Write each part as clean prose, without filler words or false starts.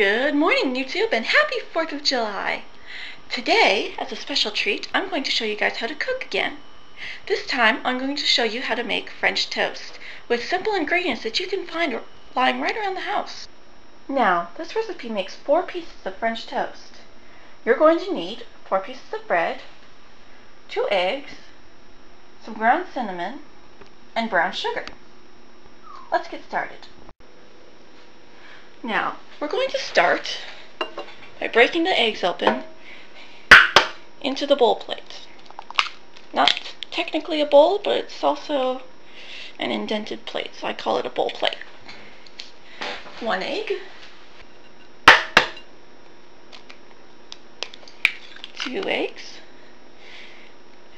Good morning, YouTube, and happy 4th of July! Today, as a special treat, I'm going to show you guys how to cook again. This time, I'm going to show you how to make French toast with simple ingredients that you can find lying right around the house. Now, this recipe makes 4 pieces of French toast. You're going to need 4 pieces of bread, 2 eggs, some ground cinnamon, and brown sugar. Let's get started. Now, we're going to start by breaking the eggs open into the bowl plate. Not technically a bowl, but it's also an indented plate, so I call it a bowl plate. 1 egg, 2 eggs,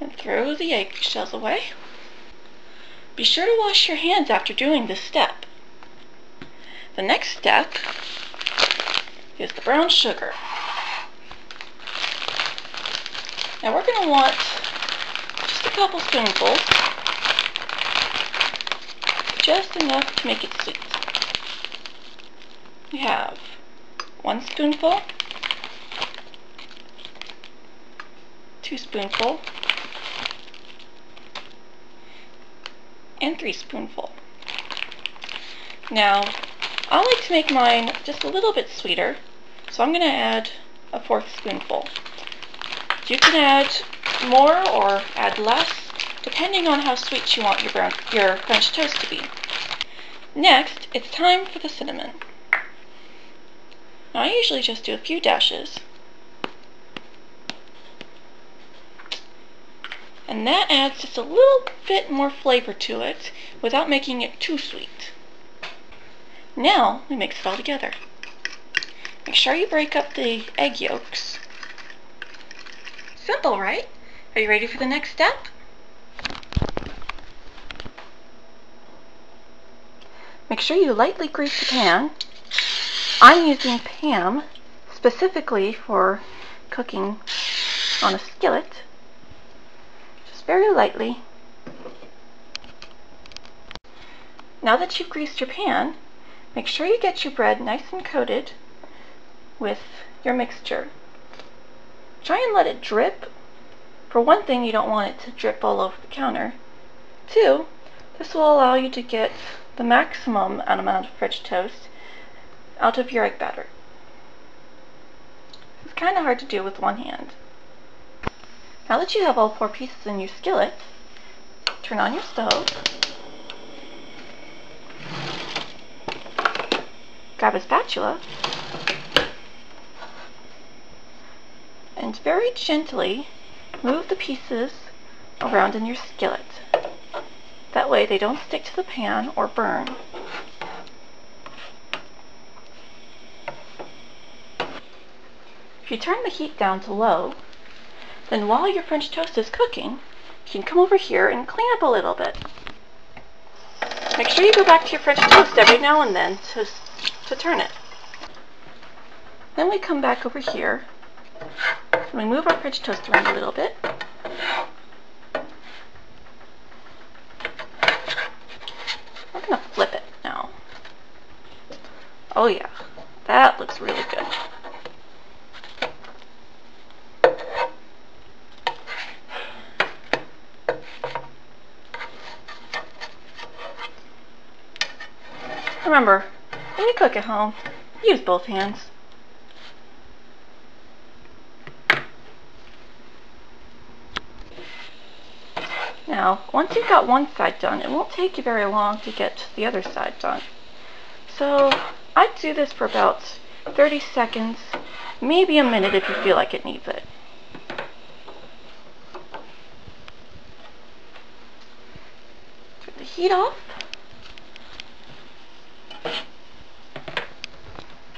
and throw the egg shells away. Be sure to wash your hands after doing this step. The next step is the brown sugar. Now we're going to want just a couple spoonfuls, just enough to make it sweet. We have 1 spoonful, 2 spoonful, and 3 spoonful. Now, I like to make mine just a little bit sweeter, so I'm going to add a 4th spoonful. You can add more or add less, depending on how sweet you want your French toast to be. Next, it's time for the cinnamon. Now, I usually just do a few dashes, and that adds just a little bit more flavor to it without making it too sweet. Now, we mix it all together. Make sure you break up the egg yolks. Simple, right? Are you ready for the next step? Make sure you lightly grease the pan. I'm using Pam specifically for cooking on a skillet. Just very lightly. Now that you've greased your pan, make sure you get your bread nice and coated with your mixture. Try and let it drip. For one thing, you don't want it to drip all over the counter. 2, this will allow you to get the maximum amount of French toast out of your egg batter. It's kind of hard to do with one hand. Now that you have all 4 pieces in your skillet, turn on your stove. Grab a spatula and very gently move the pieces around in your skillet. That way they don't stick to the pan or burn. If you turn the heat down to low, then while your French toast is cooking, you can come over here and clean up a little bit. Make sure you go back to your French toast every now and then to turn it. Then we come back over here and we move our French toast around a little bit. We're going to flip it now. Oh yeah, that looks really good. Remember, when you cook at home, use both hands. Now, once you've got one side done, it won't take you very long to get the other side done. So, I'd do this for about 30 seconds, maybe a minute if you feel like it needs it. Turn the heat off.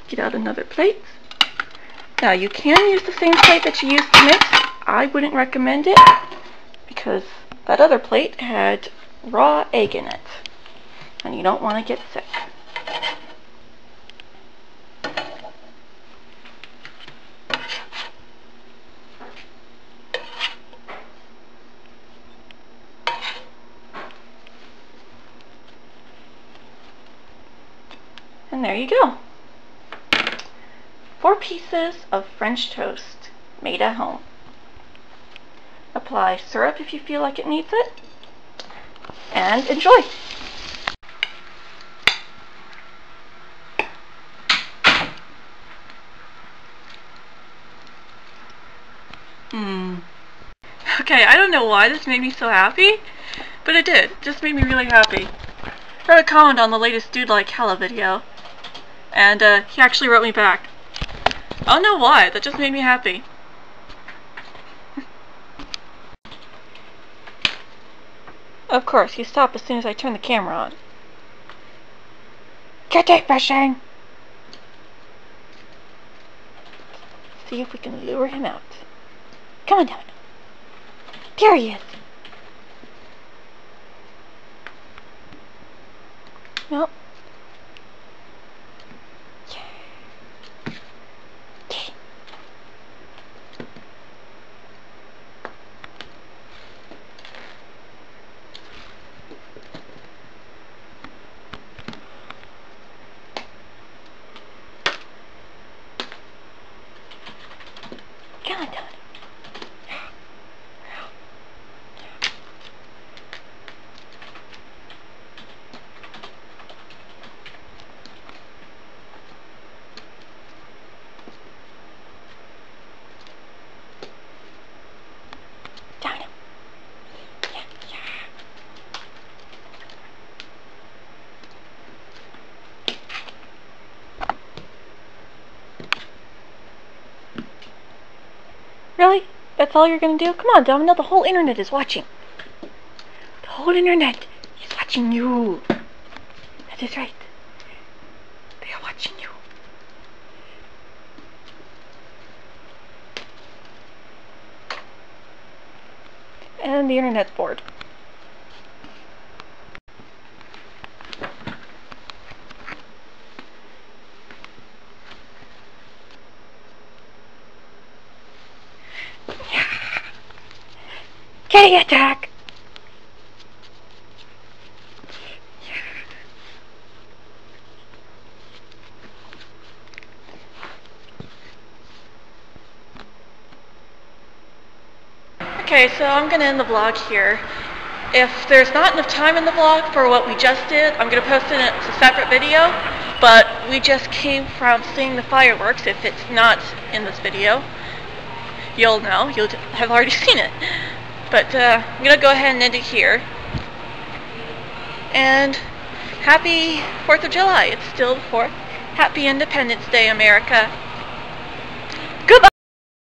Get out another plate. Now you can use the same plate that you used to mix. I wouldn't recommend it because that other plate had raw egg in it and you don't want to get sick. And there you go. 4 pieces of French toast made at home. Apply syrup if you feel like it needs it, and enjoy! Okay, I don't know why this made me so happy, but it did. It just made me really happy. I wrote a comment on the latest Dude Like Hella video, and he actually wrote me back. I don't know why, that just made me happy. Of course, you stop as soon as I turn the camera on. Catfishing! See if we can lure him out. Come on down. There he is. Nope. Come on down. Really? That's all you're gonna do? Come on, Domino, the whole internet is watching. The whole internet is watching you. That is right. They are watching you. And the internet's bored. Kitty attack! Okay, so I'm going to end the vlog here. If there's not enough time in the vlog for what we just did, I'm going to post it as a separate video. But we just came from seeing the fireworks. If it's not in this video, you'll know. You'll have already seen it. But I'm going to go ahead and end it here. And happy 4th of July. It's still the 4th. Happy Independence Day, America.